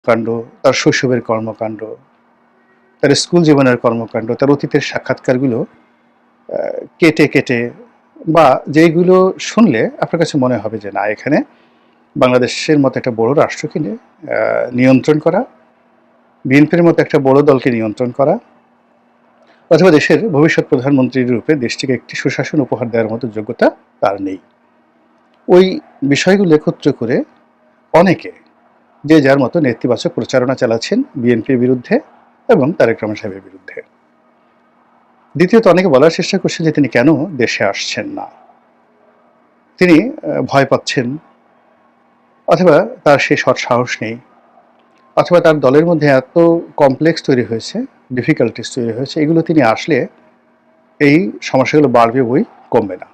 কর্মকাণ্ড, তার শৈশবের কর্মকাণ্ড, তার স্কুল জীবনের কর্মকাণ্ড, তার অতীতের সাক্ষাৎকারগুলো কেটে কেটে বা যেইগুলো শুনলে আপনার কাছে মনে হবে যে না, এখানে বাংলাদেশের মতো একটা বড় রাষ্ট্রকে নিয়ন্ত্রণ করা, বিএনপির মতো একটা বড় দলকে নিয়ন্ত্রণ করা, অথবা দেশের ভবিষ্যৎ প্রধানমন্ত্রীর রূপে দেশটিকে একটি সুশাসন উপহার দেওয়ার মতো যোগ্যতা তার নেই। ওই বিষয়গুলো একত্র করে অনেকে যে যার মতো নেতিবাচক প্রচারণা চালাচ্ছেন বিএনপির বিরুদ্ধে এবং তারেক রহমান সাহেবের বিরুদ্ধে। দ্বিতীয়ত, অনেকে বলার চেষ্টা করছেন যে তিনি কেন দেশে আসছেন না, তিনি ভয় পাচ্ছেন, অথবা তার সেই সৎ সাহস নেই, অথবা তার দলের মধ্যে এত কমপ্লেক্স তৈরি হয়েছে, ডিফিকাল্টিস তৈরি হয়েছে, এগুলো তিনি আসলে এই সমস্যাগুলো বাড়বে বই, কমবে না।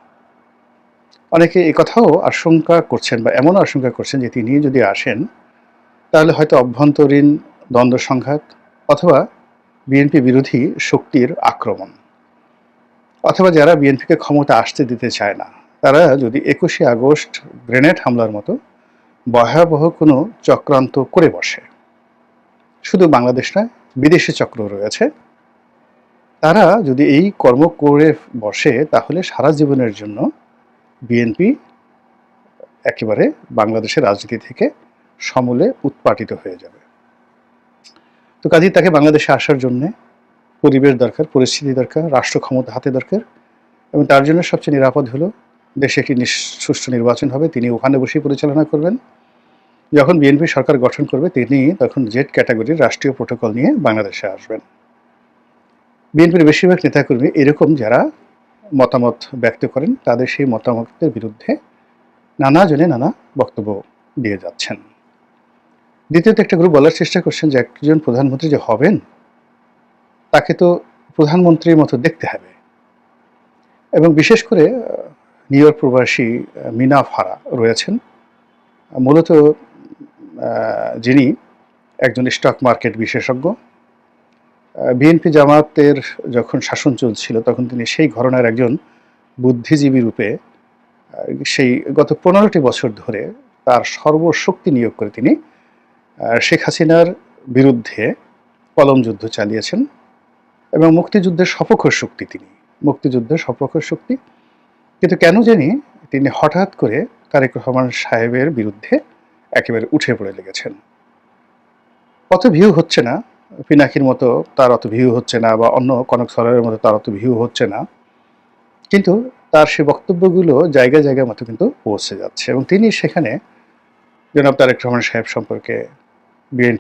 অনেকে এই কথাও আশঙ্কা করছেন বা এমনও আশঙ্কা করছেন যে তিনি যদি আসেন তাহলে হয়তো অভ্যন্তরীণ দ্বন্দ্ব সংঘাত, অথবা বিএনপি বিরোধী শক্তির আক্রমণ, অথবা যারা বিএনপিকে ক্ষমতা আসতে দিতে চায় না তারা যদি 21শে আগস্ট গ্রেনেড হামলার মতো ভয়াবহ কোনো চক্রান্ত করে বসে, শুধু বাংলাদেশ নয়, বিদেশি চক্র রয়েছে, তারা যদি এই কর্ম করে বসে তাহলে সারা জীবনের জন্য বিএনপি একেবারে বাংলাদেশের রাজনীতি থেকে সমূলে উৎপাটিত হয়ে যাবে। তো কাজেই তাকে বাংলাদেশে আসার জন্যে পরিবেশ দরকার, পরিস্থিতি দরকার, রাষ্ট্র ক্ষমতা হাতে দরকার, এবং তার জন্য সবচেয়ে নিরাপদ হলো দেশে একটি সুষ্ঠু নির্বাচন হবে, তিনি ওখানে বসেই পরিচালনা করবেন। যখন বিএনপি সরকার গঠন করবে তিনি তখন জেড ক্যাটাগরির রাষ্ট্রীয় প্রোটোকল নিয়ে বাংলাদেশে আসবেন। বিএনপির বেশিরভাগ নেতাকর্মী এরকম যারা মতামত ব্যক্ত করেন তাদের সেই মতামতের বিরুদ্ধে নানা জনে নানা বক্তব্য দিয়ে যাচ্ছেন। দ্বিতীয়ত, একটা গ্রুপ বলার চেষ্টা করছেন যে একজন প্রধানমন্ত্রী যে হবেন তাকে তো প্রধানমন্ত্রীর মতো দেখতে হবে, এবং বিশেষ করে নিউ ইয়র্ক প্রবাসী মিনা ফারা রয়েছেন, মূলত যিনি একজন স্টক মার্কেট বিশেষজ্ঞ। বিএনপি জামাতের যখন শাসন চলছিল তখন তিনি সেই ঘরানার একজন বুদ্ধিজীবী রূপে সেই গত 15টি বছর ধরে তার সর্বশক্তি নিয়োগ করে তিনি শেখ হাসিনার বিরুদ্ধে কলম যুদ্ধ চালিয়েছেন, এবং মুক্তিযুদ্ধের সপক্ষর শক্তি তিনি, মুক্তিযুদ্ধের সপক্ষর শক্তি। কিন্তু কেন জানি তিনি হঠাৎ করে তারেক রহমান সাহেবের বিরুদ্ধে একেবারে উঠে পড়ে লেগেছেন। অত ভিউ হচ্ছে না, পিনাকির মতো তার অত ভিউ হচ্ছে না, বা অন্য কনক সরারের মতো তার অত ভিউ হচ্ছে না, কিন্তু তার সে বক্তব্যগুলো জায়গায় জায়গায় মতো কিন্তু পৌঁছে যাচ্ছে, এবং তিনি সেখানে জনাব তারেক রহমান সাহেব সম্পর্কে বিএনপি